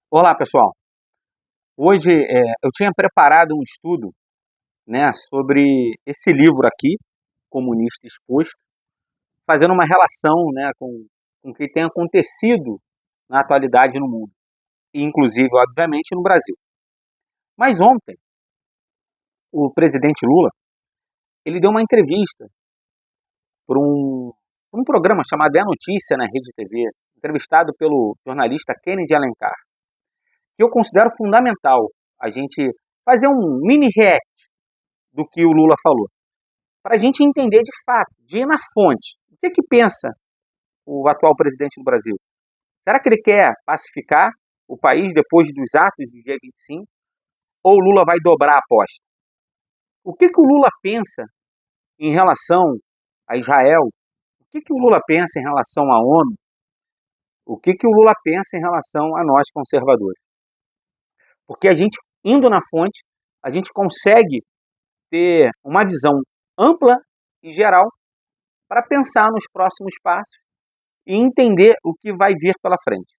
Olá, pessoal. Hoje eu tinha preparado um estudo, né, sobre esse livro aqui, Comunista Exposto, fazendo uma relação, né, com o que tem acontecido na atualidade no mundo, e inclusive, obviamente, no Brasil. Mas ontem, o presidente Lula, ele deu uma entrevista para um programa chamado É Notícia na Rede TV, entrevistado pelo jornalista Kennedy Alencar, que eu considero fundamental a gente fazer um mini react do que o Lula falou, para a gente entender de fato, de ir na fonte. O que pensa o atual presidente do Brasil? Será que ele quer pacificar o país depois dos atos do dia 25? Ou o Lula vai dobrar a aposta? O que o Lula pensa em relação a Israel? O que o Lula pensa em relação à ONU? O que o Lula pensa em relação a nós conservadores? Porque a gente, indo na fonte, a gente consegue ter uma visão ampla e geral para pensar nos próximos passos e entender o que vai vir pela frente.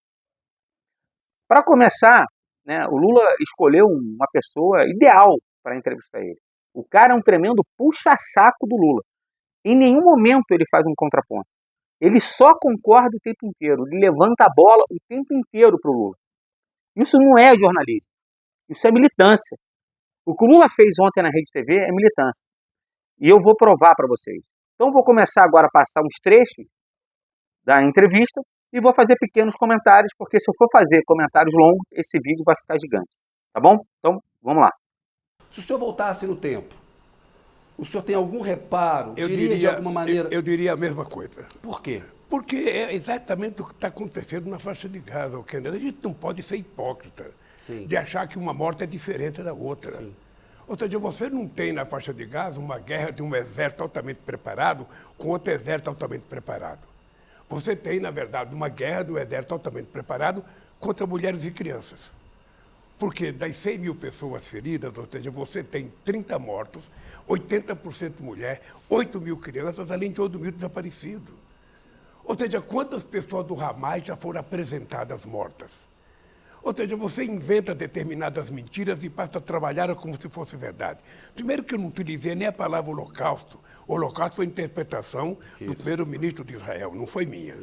Para começar, né, o Lula escolheu uma pessoa ideal para entrevistar ele. O cara é um tremendo puxa-saco do Lula. Em nenhum momento ele faz um contraponto. Ele só concorda o tempo inteiro. Ele levanta a bola o tempo inteiro para o Lula. Isso não é jornalismo. Isso é militância. O que o Lula fez ontem na Rede TV é militância. E eu vou provar para vocês. Então vou começar agora a passar uns trechos da entrevista e vou fazer pequenos comentários, porque se eu for fazer comentários longos, esse vídeo vai ficar gigante. Tá bom? Então, vamos lá. Se o senhor voltasse no tempo, o senhor tem algum reparo? Eu Diria de alguma maneira... Eu diria a mesma coisa. Por quê? Porque é exatamente o que está acontecendo na faixa de Gaza, Kennedy. A gente não pode ser hipócrita de achar que uma morte é diferente da outra. Sim. Ou seja, você não tem na faixa de Gaza uma guerra de um exército altamente preparado com outro exército altamente preparado. Você tem, na verdade, uma guerra do exército altamente preparado contra mulheres e crianças. Porque das 100 mil pessoas feridas, ou seja, você tem 30 mortos, 80% mulher, 8 mil crianças, além de 8 mil desaparecidos. Ou seja, quantas pessoas do Hamas já foram apresentadas mortas? Ou seja, você inventa determinadas mentiras e passa a trabalhar como se fosse verdade. Primeiro que eu não utilizei nem a palavra holocausto. O holocausto foi a interpretação do primeiro-ministro de Israel, não foi minha.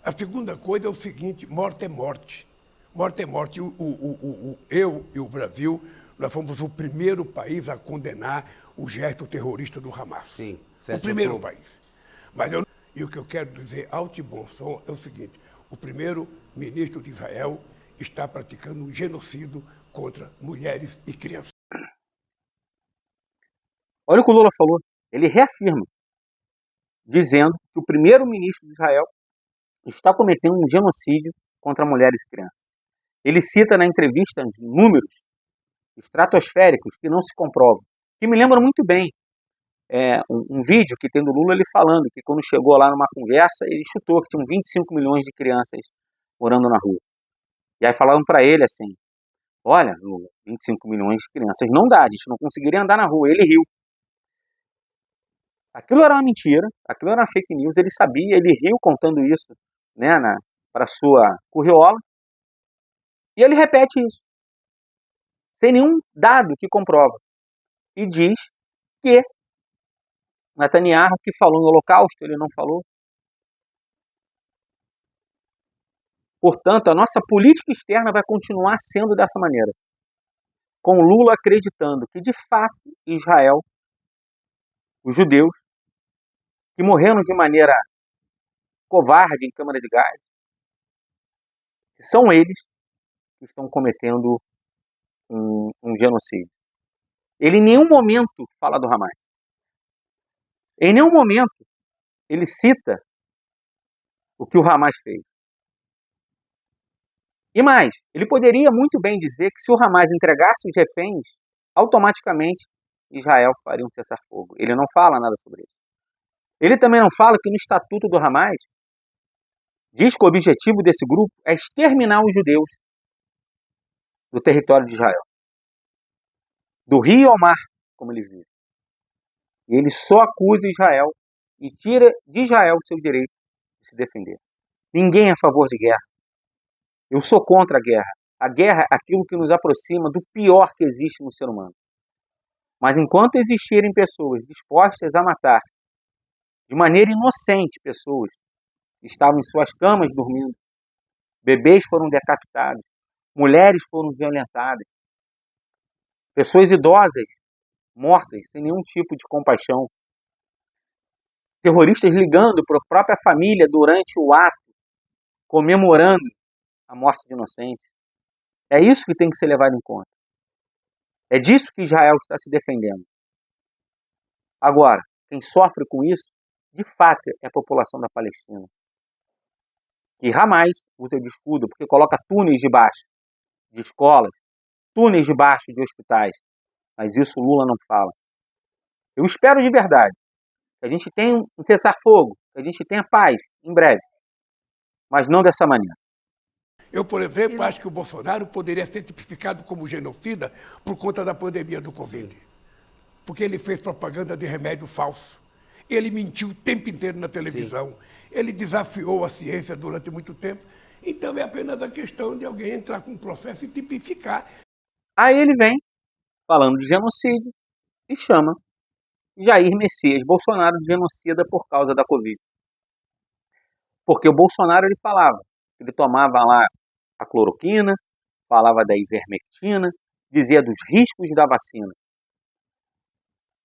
A segunda coisa é o seguinte, morte é morte. Morte é morte. Eu e o Brasil, nós fomos o primeiro país a condenar o gesto terrorista do Hamas. Sim, o primeiro país. E o que eu quero dizer alto e bom som é o seguinte, o primeiro-ministro de Israel está praticando um genocídio contra mulheres e crianças. Olha o que o Lula falou. Ele reafirma, dizendo que o primeiro-ministro de Israel está cometendo um genocídio contra mulheres e crianças. Ele cita na entrevista números estratosféricos que não se comprovam, que me lembram muito bem um vídeo que tem do Lula ele falando que quando chegou lá numa conversa, ele chutou que tinham 25 milhões de crianças morando na rua. E aí falaram para ele assim, olha, Lula, 25 milhões de crianças não dá, a gente não conseguiria andar na rua. Ele riu. Aquilo era uma mentira, aquilo era uma fake news, ele sabia, ele riu contando isso, né, para sua curriola, e ele repete isso, sem nenhum dado que comprova, e diz que Netanyahu, que falou no Holocausto, ele não falou. Portanto, a nossa política externa vai continuar sendo dessa maneira, com Lula acreditando que, de fato, Israel, os judeus, que morreram de maneira covarde em câmara de gás, são eles que estão cometendo um genocídio. Ele em nenhum momento fala do Hamas. Em nenhum momento ele cita o que o Hamas fez. E mais, ele poderia muito bem dizer que se o Hamas entregasse os reféns, automaticamente Israel faria um cessar-fogo. Ele não fala nada sobre isso. Ele também não fala que no Estatuto do Hamas diz que o objetivo desse grupo é exterminar os judeus do território de Israel. Do rio ao mar, como eles dizem. E ele só acusa Israel e tira de Israel o seu direito de se defender. Ninguém é a favor de guerra. Eu sou contra a guerra. A guerra é aquilo que nos aproxima do pior que existe no ser humano. Mas enquanto existirem pessoas dispostas a matar de maneira inocente pessoas que estavam em suas camas dormindo, bebês foram decapitados, mulheres foram violentadas, pessoas idosas mortas sem nenhum tipo de compaixão, terroristas ligando para a própria família durante o ato, comemorando a morte de inocentes. É isso que tem que ser levado em conta. É disso que Israel está se defendendo. Agora, quem sofre com isso, de fato, é a população da Palestina, que jamais usa de escudo, porque coloca túneis debaixo de escolas, túneis debaixo de hospitais. Mas isso Lula não fala. Eu espero de verdade que a gente tenha um cessar-fogo, que a gente tenha paz em breve, mas não dessa maneira. Eu, por exemplo, acho que o Bolsonaro poderia ser tipificado como genocida por conta da pandemia do Covid. Sim. Porque ele fez propaganda de remédio falso. Ele mentiu o tempo inteiro na televisão. Sim. Ele desafiou a ciência durante muito tempo. Então é apenas a questão de alguém entrar com um processo e tipificar. Aí ele vem falando de genocídio e chama Jair Messias Bolsonaro de genocida por causa da Covid. Porque o Bolsonaro ele falava, ele tomava lá a cloroquina, falava da ivermectina, dizia dos riscos da vacina.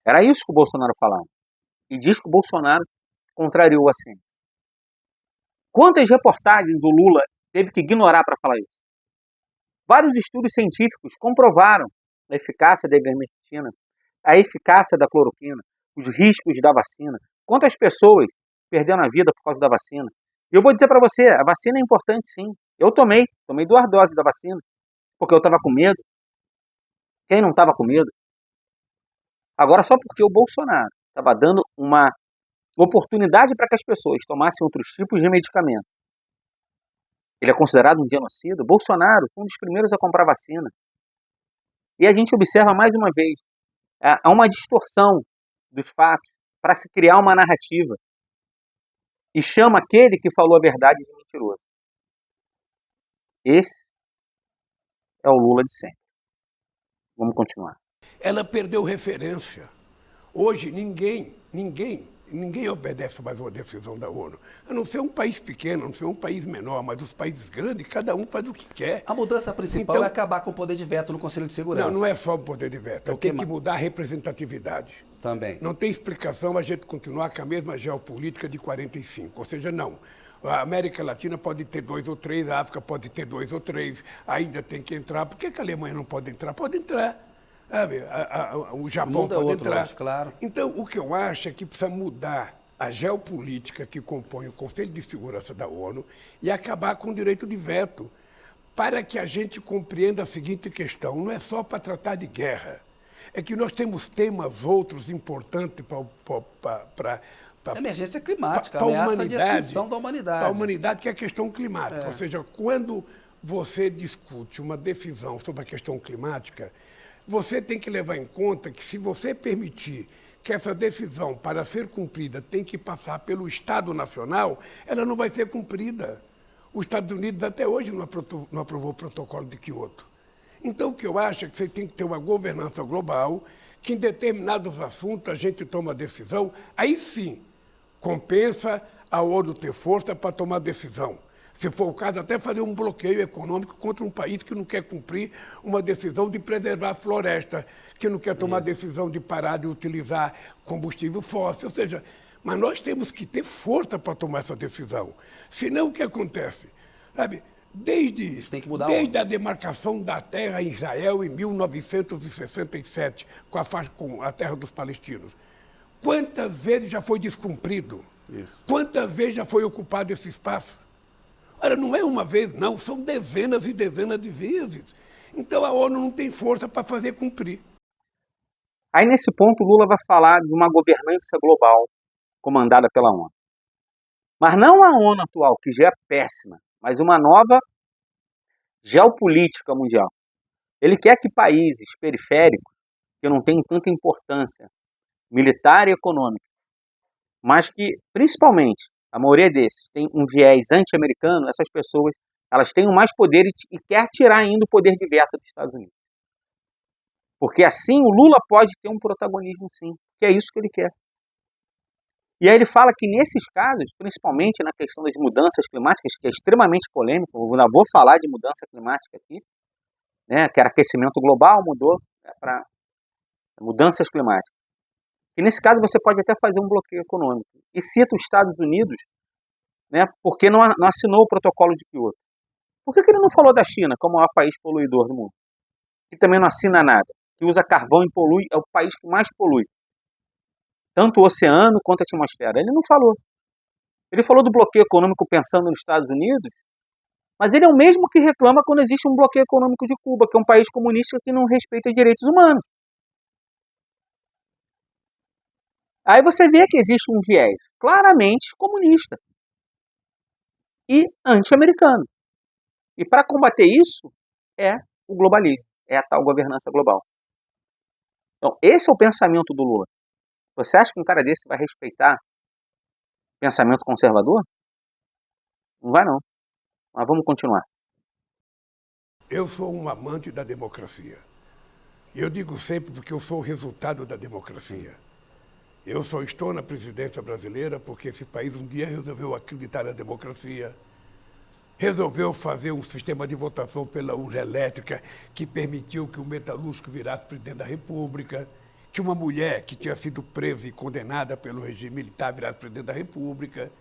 Era isso que o Bolsonaro falava. E diz que o Bolsonaro contrariou a ciência. Quantas reportagens o Lula teve que ignorar para falar isso? Vários estudos científicos comprovaram a eficácia da ivermectina, a eficácia da cloroquina, os riscos da vacina. Quantas pessoas perderam a vida por causa da vacina? E eu vou dizer para você, a vacina é importante sim. Eu tomei 2 doses da vacina, porque eu estava com medo. Quem não estava com medo? Agora só porque o Bolsonaro estava dando uma oportunidade para que as pessoas tomassem outros tipos de medicamento. Ele é considerado um genocida. Bolsonaro foi um dos primeiros a comprar vacina. E a gente observa mais uma vez, há uma distorção dos fatos para se criar uma narrativa. E chama aquele que falou a verdade de mentiroso. Esse é o Lula de sempre. Vamos continuar. Ela perdeu referência. Hoje ninguém obedece mais uma decisão da ONU. A não ser um país pequeno, a não ser um país menor, mas os países grandes, cada um faz o que quer. A mudança principal é acabar com o poder de veto no Conselho de Segurança. Não é só o poder de veto, tem que mudar a representatividade. Também. Não tem explicação a gente continuar com a mesma geopolítica de 45, ou seja, não. A América Latina pode ter 2 ou 3, a África pode ter 2 ou 3, a Índia tem que entrar. Por que a Alemanha não pode entrar? Pode entrar. O Japão pode entrar. Claro. Então, o que eu acho é que precisa mudar a geopolítica que compõe o Conselho de Segurança da ONU e acabar com o direito de veto, para que a gente compreenda a seguinte questão: não é só para tratar de guerra, é que nós temos temas outros importantes para a emergência climática, a ameaça de extinção da humanidade. Para a humanidade, que é a questão climática. Ou seja, quando você discute uma decisão sobre a questão climática, você tem que levar em conta que, se você permitir que essa decisão, para ser cumprida, tem que passar pelo Estado Nacional, ela não vai ser cumprida. Os Estados Unidos até hoje não aprovou o protocolo de Kyoto. Então, o que eu acho é que você tem que ter uma governança global, que em determinados assuntos a gente toma decisão, aí sim, compensa a ONU ter força para tomar decisão. Se for o caso, até fazer um bloqueio econômico contra um país que não quer cumprir uma decisão de preservar a floresta, que não quer tomar decisão de parar de utilizar combustível fóssil. Ou seja, mas nós temos que ter força para tomar essa decisão. Senão, o que acontece? Sabe, desde a demarcação da terra em Israel em 1967, com a terra dos palestinos, quantas vezes já foi descumprido? Isso. Quantas vezes já foi ocupado esse espaço? Ora, não é uma vez, não, são dezenas e dezenas de vezes. Então a ONU não tem força para fazer cumprir. Aí nesse ponto Lula vai falar de uma governança global comandada pela ONU. Mas não a ONU atual, que já é péssima, mas uma nova geopolítica mundial. Ele quer que países periféricos, que não têm tanta importância militar e econômica, mas que, principalmente, a maioria desses tem um viés anti-americano, essas pessoas Elas têm mais poder e quer tirar ainda o poder de veto dos Estados Unidos. Porque assim o Lula pode ter um protagonismo sim, que é isso que ele quer. E aí ele fala que nesses casos, principalmente na questão das mudanças climáticas, que é extremamente polêmico, eu ainda vou falar de mudança climática aqui, né, que era aquecimento global, mudou, né, para mudanças climáticas. E nesse caso você pode até fazer um bloqueio econômico. E cita os Estados Unidos, né, porque não assinou o protocolo de Kyoto. Por que ele não falou da China como o maior país poluidor do mundo? Que também não assina nada, que usa carvão e polui, é o país que mais polui. Tanto o oceano quanto a atmosfera. Ele não falou. Ele falou do bloqueio econômico pensando nos Estados Unidos, mas ele é o mesmo que reclama quando existe um bloqueio econômico de Cuba, que é um país comunista que não respeita os direitos humanos. Aí você vê que existe um viés claramente comunista e anti-americano. E para combater isso é o globalismo, é a tal governança global. Então, esse é o pensamento do Lula. Você acha que um cara desse vai respeitar pensamento conservador? Não vai não. Mas vamos continuar. Eu sou um amante da democracia. Eu digo sempre porque eu sou o resultado da democracia. Eu só estou na presidência brasileira porque esse país um dia resolveu acreditar na democracia, resolveu fazer um sistema de votação pela urna elétrica que permitiu que o metalúrgico virasse presidente da República, que uma mulher que tinha sido presa e condenada pelo regime militar virasse presidente da República.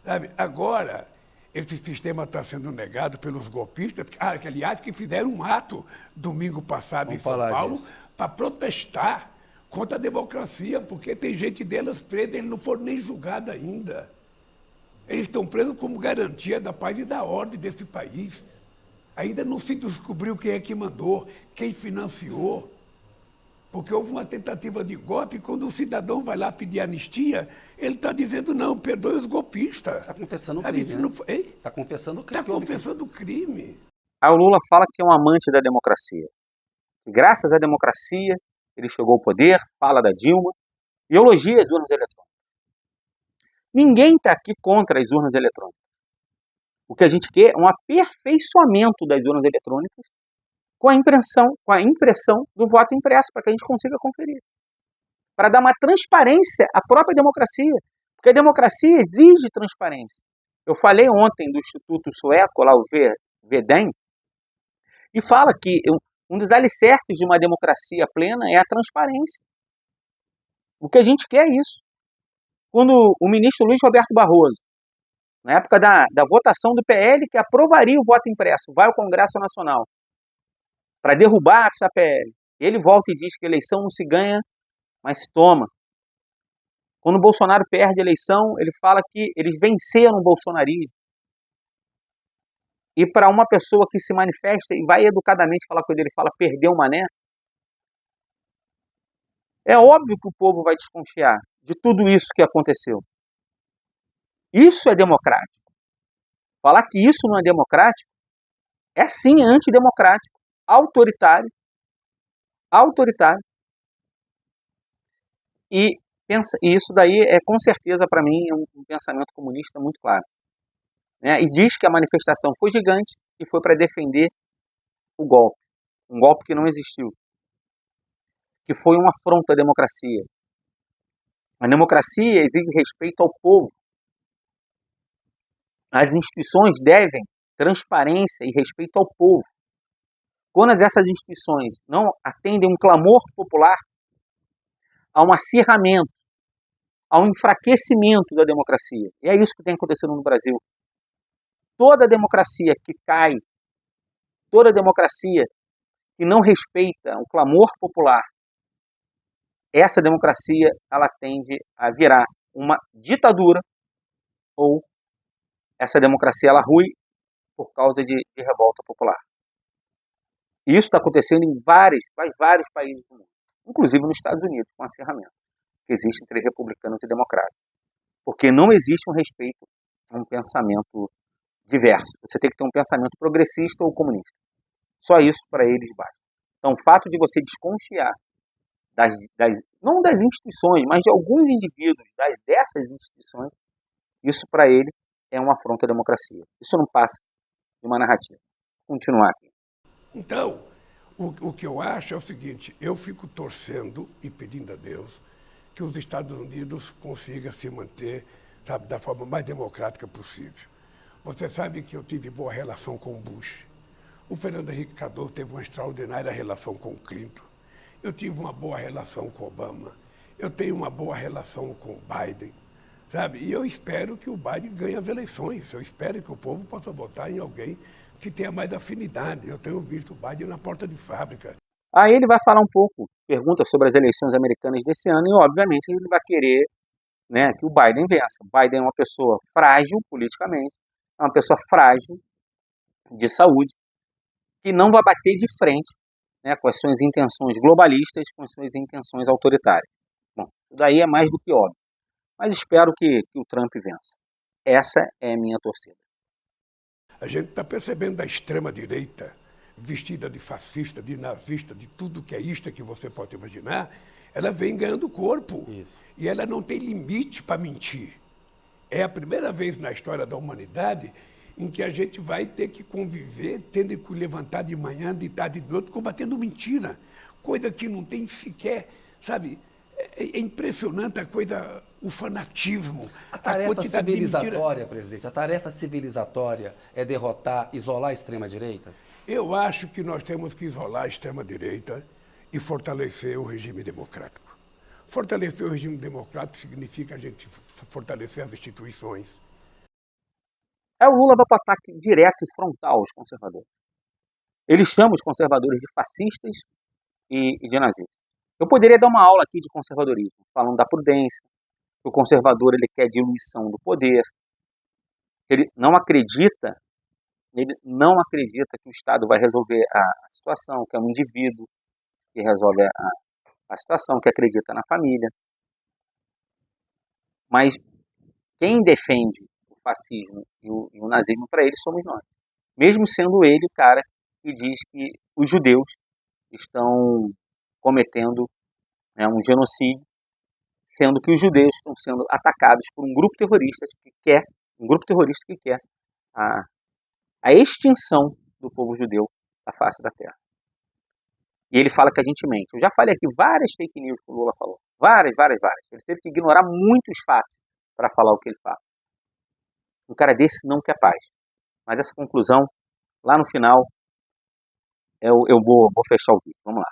Sabe? Agora, esse sistema está sendo negado pelos golpistas, que aliás que fizeram um ato domingo passado em São Paulo para protestar contra a democracia, porque tem gente delas presa, eles não foram nem julgados ainda. Eles estão presos como garantia da paz e da ordem desse país. Ainda não se descobriu quem é que mandou, quem financiou. Porque houve uma tentativa de golpe, e quando o cidadão vai lá pedir anistia, ele está dizendo, não, perdoe os golpistas. Está confessando o crime, Está confessando o crime. Está confessando o crime. Aí o Lula fala que é um amante da democracia. E graças à democracia, ele chegou ao poder, fala da Dilma, e elogia as urnas eletrônicas. Ninguém está aqui contra as urnas eletrônicas. O que a gente quer é um aperfeiçoamento das urnas eletrônicas com a impressão do voto impresso, para que a gente consiga conferir. Para dar uma transparência à própria democracia. Porque a democracia exige transparência. Eu falei ontem do Instituto Sueco, lá o VDEM, e fala que um dos alicerces de uma democracia plena é a transparência. O que a gente quer é isso. Quando o ministro Luiz Roberto Barroso, na época da votação do PL, que aprovaria o voto impresso, vai ao Congresso Nacional para derrubar essa PL, ele volta e diz que a eleição não se ganha, mas se toma. Quando o Bolsonaro perde a eleição, ele fala que eles venceram o bolsonarismo. E para uma pessoa que se manifesta e vai educadamente falar com ele, ele fala, perdeu o mané. É óbvio que o povo vai desconfiar de tudo isso que aconteceu. Isso é democrático. Falar que isso não é democrático é sim antidemocrático, autoritário. E isso daí é com certeza para mim um pensamento comunista muito claro. Né? E diz que a manifestação foi gigante e foi para defender o golpe. Um golpe que não existiu. Que foi uma afronta à democracia. A democracia exige respeito ao povo. As instituições devem transparência e respeito ao povo. Quando essas instituições não atendem um clamor popular, há um acirramento, há um enfraquecimento da democracia. E é isso que tem acontecido no Brasil. Toda democracia que cai, toda democracia que não respeita o clamor popular, essa democracia ela tende a virar uma ditadura ou essa democracia ela rui por causa de revolta popular. E isso está acontecendo em vários países do mundo, inclusive nos Estados Unidos, com acirramento que existe entre republicanos e democratas. Porque não existe um respeito a um pensamento diverso. Você tem que ter um pensamento progressista ou comunista. Só isso para eles basta. Então, o fato de você desconfiar não das instituições, mas de alguns indivíduos dessas instituições, isso para ele é uma afronta à democracia. Isso não passa de uma narrativa. Vou continuar aqui. Então, o que eu acho é o seguinte, eu fico torcendo e pedindo a Deus que os Estados Unidos consigam se manter, sabe, da forma mais democrática possível. Você sabe que eu tive boa relação com o Bush. O Fernando Henrique Cardoso teve uma extraordinária relação com o Clinton. Eu tive uma boa relação com o Obama. Eu tenho uma boa relação com o Biden, sabe? E eu espero que o Biden ganhe as eleições. Eu espero que o povo possa votar em alguém que tenha mais afinidade. Eu tenho visto o Biden na porta de fábrica. Aí ele vai falar um pouco, pergunta sobre as eleições americanas desse ano e, obviamente, ele vai querer, né, que o Biden vença. O Biden é uma pessoa frágil politicamente, é uma pessoa frágil de saúde, que não vai bater de frente, né, com as suas intenções globalistas, com as suas intenções autoritárias. Bom, isso daí é mais do que óbvio. Mas espero que o Trump vença. Essa é a minha torcida. A gente está percebendo a extrema-direita vestida de fascista, de nazista, de tudo que é isto que você pode imaginar, ela vem ganhando corpo. Isso. E ela não tem limite para mentir. É a primeira vez na história da humanidade em que a gente vai ter que conviver, tendo que levantar de manhã, de tarde, de noite, combatendo mentira. Coisa que não tem sequer, sabe? É impressionante a coisa, o fanatismo, A tarefa quantidade de mentira. civilizatória, presidente, a tarefa civilizatória é derrotar, isolar a extrema-direita? Eu acho que nós temos que isolar a extrema-direita e fortalecer o regime democrático. Fortalecer o regime democrático significa a gente fortalecer as instituições. O Lula vai para o ataque direto e frontal aos conservadores. Ele chama os conservadores de fascistas e de nazistas. Eu poderia dar uma aula aqui de conservadorismo, falando da prudência, que o conservador ele quer diluição do poder, ele não acredita que o Estado vai resolver a situação, que é um indivíduo que resolve a situação, que acredita na família. Mas quem defende o fascismo e o nazismo, para ele, somos nós. Mesmo sendo ele o cara que diz que os judeus estão cometendo um genocídio, sendo que os judeus estão sendo atacados por um grupo terrorista que quer a extinção do povo judeu da face da terra. E ele fala que a gente mente. Eu já falei aqui várias fake news que o Lula falou. Várias. Ele teve que ignorar muitos fatos para falar o que ele fala. Um cara desse não quer paz. Mas essa conclusão, lá no final, eu vou fechar o vídeo. Vamos lá.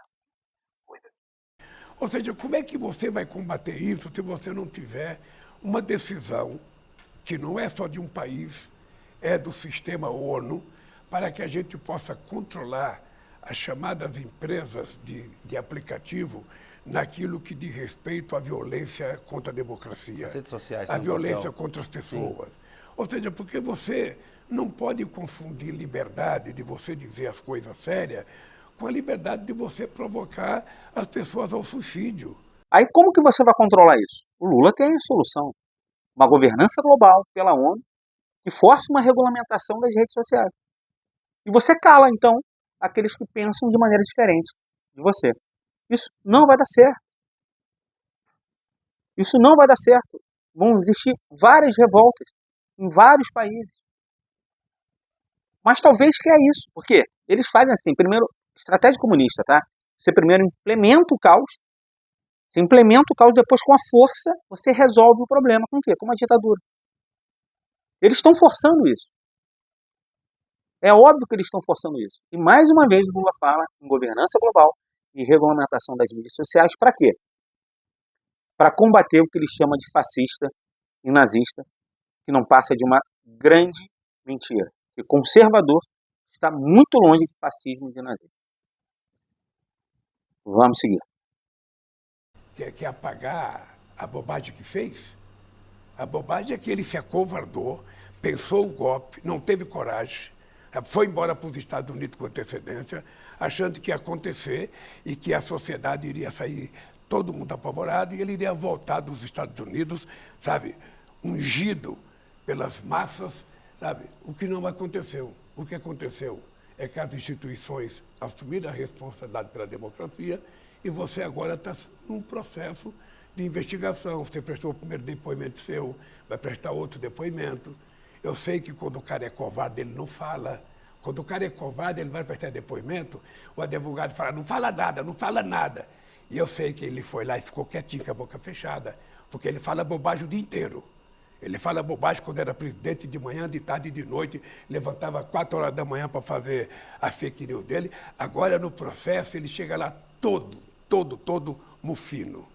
Ou seja, como é que você vai combater isso se você não tiver uma decisão que não é só de um país, é do sistema ONU, para que a gente possa controlar as chamadas empresas de aplicativo naquilo que diz respeito à violência contra a democracia, As redes sociais a têm um violência papel. contra as pessoas. Sim. Ou seja, porque você não pode confundir liberdade de você dizer as coisas sérias com a liberdade de você provocar as pessoas ao suicídio. Aí como que você vai controlar isso? O Lula tem a solução. Uma governança global pela ONU que force uma regulamentação das redes sociais. E você cala, então, aqueles que pensam de maneira diferente de você. Isso não vai dar certo. Isso não vai dar certo. Vão existir várias revoltas em vários países. Mas talvez que é isso. Por quê? Eles fazem assim, primeiro, estratégia comunista, tá? Você primeiro implementa o caos, depois com a força você resolve o problema. Com o quê? Com uma ditadura. Eles estão forçando isso. É óbvio que eles estão forçando isso. E mais uma vez o Lula fala em governança global e regulamentação das mídias sociais. Para quê? Para combater o que ele chama de fascista e nazista, que não passa de uma grande mentira. Que conservador está muito longe de fascismo e de nazismo. Vamos seguir. Quer apagar a bobagem que fez? A bobagem é que ele se acovardou, pensou o golpe, não teve coragem, foi embora para os Estados Unidos com antecedência, achando que ia acontecer e que a sociedade iria sair todo mundo apavorado e ele iria voltar dos Estados Unidos, sabe, ungido pelas massas, sabe? O que não aconteceu. O que aconteceu é que as instituições assumiram a responsabilidade pela democracia e você agora está num processo de investigação. Você prestou o primeiro depoimento seu, vai prestar outro depoimento. Eu sei que quando o cara é covarde, ele não fala. Quando o cara é covarde, ele vai prestar depoimento, o advogado fala, não fala nada, não fala nada. E eu sei que ele foi lá e ficou quietinho com a boca fechada, porque ele fala bobagem o dia inteiro. Ele fala bobagem quando era presidente de manhã, de tarde e de noite, levantava 4 horas da manhã para fazer a fake news dele. Agora, no processo, ele chega lá todo mufino,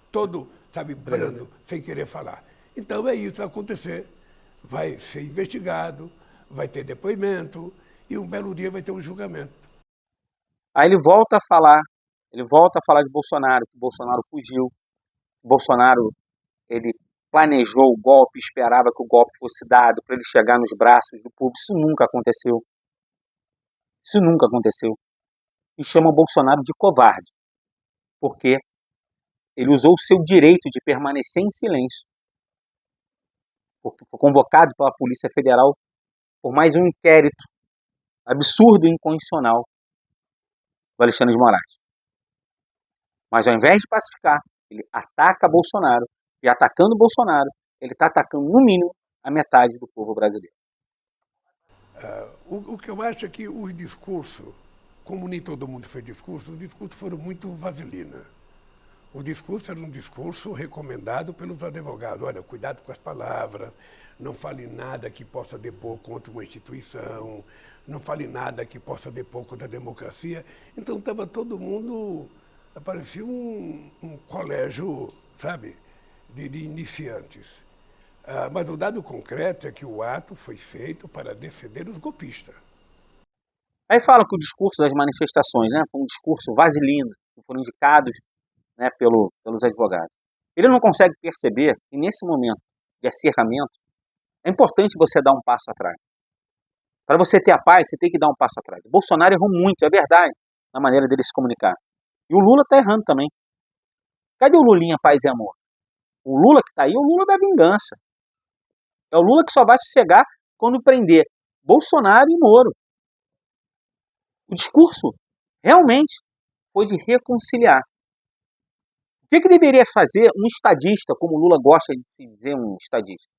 todo, sabe, brando, sem querer falar. Então é isso que vai acontecer. Vai ser investigado, vai ter depoimento e um belo dia vai ter um julgamento. Aí ele volta a falar de Bolsonaro, que Bolsonaro fugiu, Bolsonaro, ele planejou o golpe, esperava que o golpe fosse dado para ele chegar nos braços do povo. Isso nunca aconteceu. Isso nunca aconteceu. E chama Bolsonaro de covarde, porque ele usou o seu direito de permanecer em silêncio, porque foi convocado pela Polícia Federal por mais um inquérito absurdo e inconstitucional do Alexandre de Moraes. Mas ao invés de pacificar, ele ataca Bolsonaro, e atacando Bolsonaro, ele está atacando, no mínimo, a metade do povo brasileiro. O que eu acho é que os discursos, como nem todo mundo fez discurso, os discursos foram muito vaselina. O discurso era um discurso recomendado pelos advogados. Olha, cuidado com as palavras, não fale nada que possa depor contra uma instituição, não fale nada que possa depor contra a democracia. Então estava todo mundo, parecia um colégio, sabe, de iniciantes. Mas o dado concreto é que o ato foi feito para defender os golpistas. Aí fala que o discurso das manifestações, né, foi um discurso vaselina, que foram indicados, né, pelos advogados. Ele não consegue perceber que nesse momento de acirramento é importante você dar um passo atrás. Para você ter a paz, você tem que dar um passo atrás. O Bolsonaro errou muito, é verdade, na maneira dele se comunicar. E o Lula está errando também. Cadê o Lulinha Paz e Amor? O Lula que está aí é o Lula da vingança. É o Lula que só vai sossegar quando prender Bolsonaro e Moro. O discurso realmente foi de reconciliar. O que deveria fazer um estadista, como o Lula gosta de se dizer, um estadista?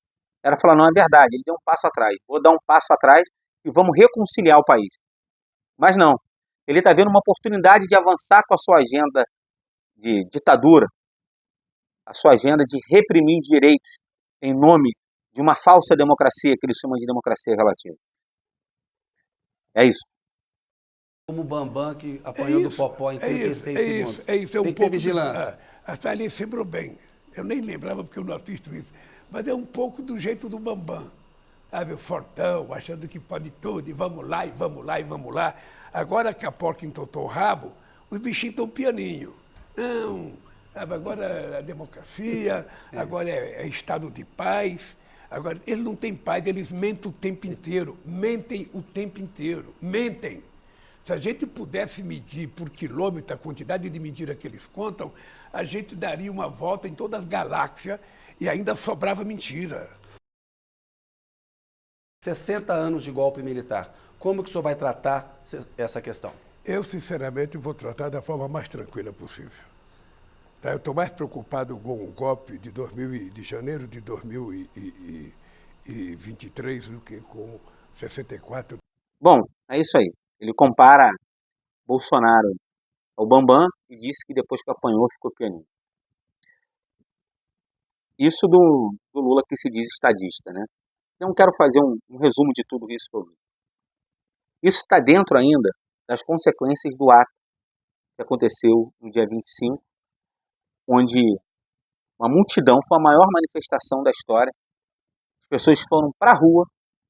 Era falar, não, é verdade, ele deu um passo atrás. Vou dar um passo atrás e vamos reconciliar o país. Mas não. Ele está vendo uma oportunidade de avançar com a sua agenda de ditadura, a sua agenda de reprimir direitos em nome de uma falsa democracia, que eles chamam de democracia relativa. É isso. Como o Bambam, que apanhou do Popó em 36 segundos. É isso. Tem que ter vigilância. A Thalia lembrou bem. Eu nem lembrava porque eu não assisto isso. Mas é um pouco do jeito do Bambam. Sabe, o fortão, achando que pode tudo, e vamos lá, e vamos lá, e vamos lá. Agora que a porca entortou o rabo, os bichinhos estão pianinho. Não, sabe, agora é a democracia, agora é estado de paz. Agora, eles não têm paz, eles mentem o tempo inteiro. Mentem o tempo inteiro. Mentem. Se a gente pudesse medir por quilômetro a quantidade de mentira que eles contam, a gente daria uma volta em todas as galáxias e ainda sobrava mentira. 60 anos de golpe militar. Como que o senhor vai tratar essa questão? Eu, sinceramente, vou tratar da forma mais tranquila possível. Tá? Eu estou mais preocupado com o golpe de janeiro de 2023 do que com 64. Bom, é isso aí. Ele compara Bolsonaro ao Bambam e disse que depois que apanhou ficou pianinho. Isso do Lula que se diz estadista, né? Então quero fazer um resumo de tudo isso que eu vi. Isso está dentro ainda das consequências do ato que aconteceu no dia 25, onde uma multidão, foi a maior manifestação da história, as pessoas foram para a rua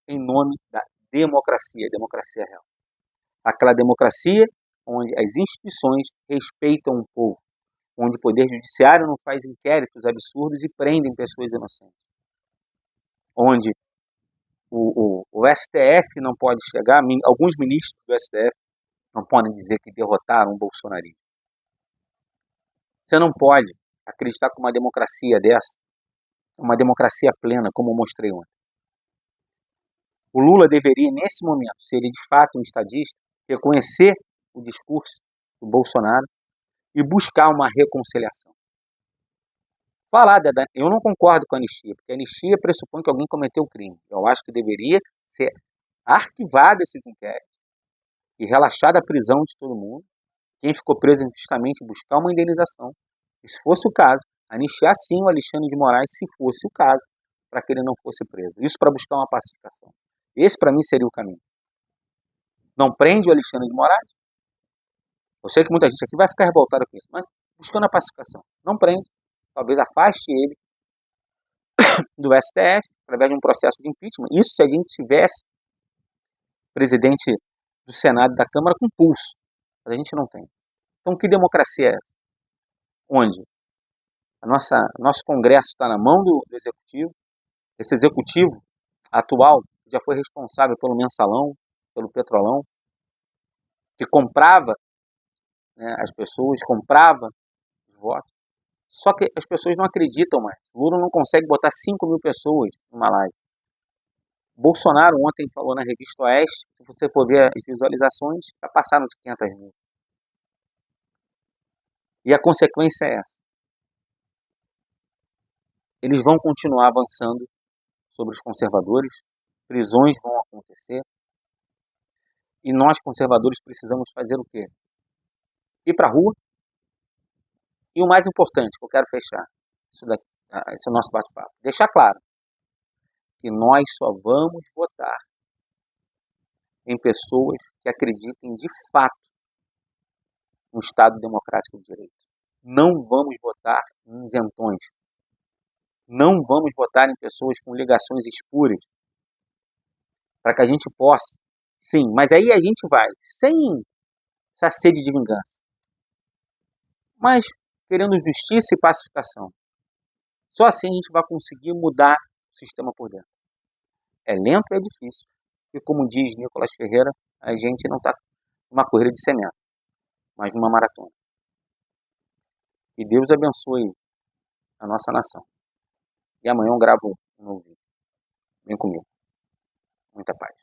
em nome da democracia real. Aquela democracia onde as instituições respeitam o povo, onde o poder judiciário não faz inquéritos absurdos e prendem pessoas inocentes, onde o STF não pode chegar, alguns ministros do STF não podem dizer que derrotaram o bolsonarismo. Você não pode acreditar que uma democracia dessa é uma democracia plena, como eu mostrei ontem. O Lula deveria, nesse momento, se ele de fato um estadista, reconhecer o discurso do Bolsonaro e buscar uma reconciliação. Eu não concordo com a anistia, porque a anistia pressupõe que alguém cometeu um crime. Eu acho que deveria ser arquivado esses inquéritos. e relaxar da prisão de todo mundo. Quem ficou preso injustamente buscar uma indenização. E se fosse o caso, anistiar sim o Alexandre de Moraes, se fosse o caso, para que ele não fosse preso. Isso para buscar uma pacificação. Esse para mim seria o caminho. Não prende o Alexandre de Moraes. Eu sei que muita gente aqui vai ficar revoltada com isso, mas buscando a pacificação. Não prende. Talvez afaste ele do STF, através de um processo de impeachment. Isso se a gente tivesse presidente do Senado e da Câmara com pulso. Mas a gente não tem. Então, que democracia é essa? Onde nosso Congresso está na mão do Executivo. Esse Executivo atual já foi responsável pelo mensalão, pelo petrolão, que comprava, né, as pessoas, comprava os votos. Só que as pessoas não acreditam mais. Lula não consegue botar 5.000 pessoas numa live. Bolsonaro ontem falou na revista Oeste, se você for ver as visualizações, já passaram de 500.000. E a consequência é essa. Eles vão continuar avançando sobre os conservadores, prisões vão acontecer, e nós conservadores precisamos fazer o quê? Ir para a rua. E o mais importante, que eu quero fechar, esse é o nosso bate-papo, deixar claro que nós só vamos votar em pessoas que acreditem de fato no Estado Democrático de Direito. Não vamos votar em isentões. Não vamos votar em pessoas com ligações espúrias, para que a gente possa, sim, mas aí a gente vai, sem essa sede de vingança, mas querendo justiça e pacificação. Só assim a gente vai conseguir mudar o sistema por dentro. É lento e é difícil. E como diz Nicolas Ferreira, a gente não está numa corrida de cimento, mas numa maratona. E Deus abençoe a nossa nação. E amanhã eu gravo um novo vídeo. Vem comigo. Muita paz.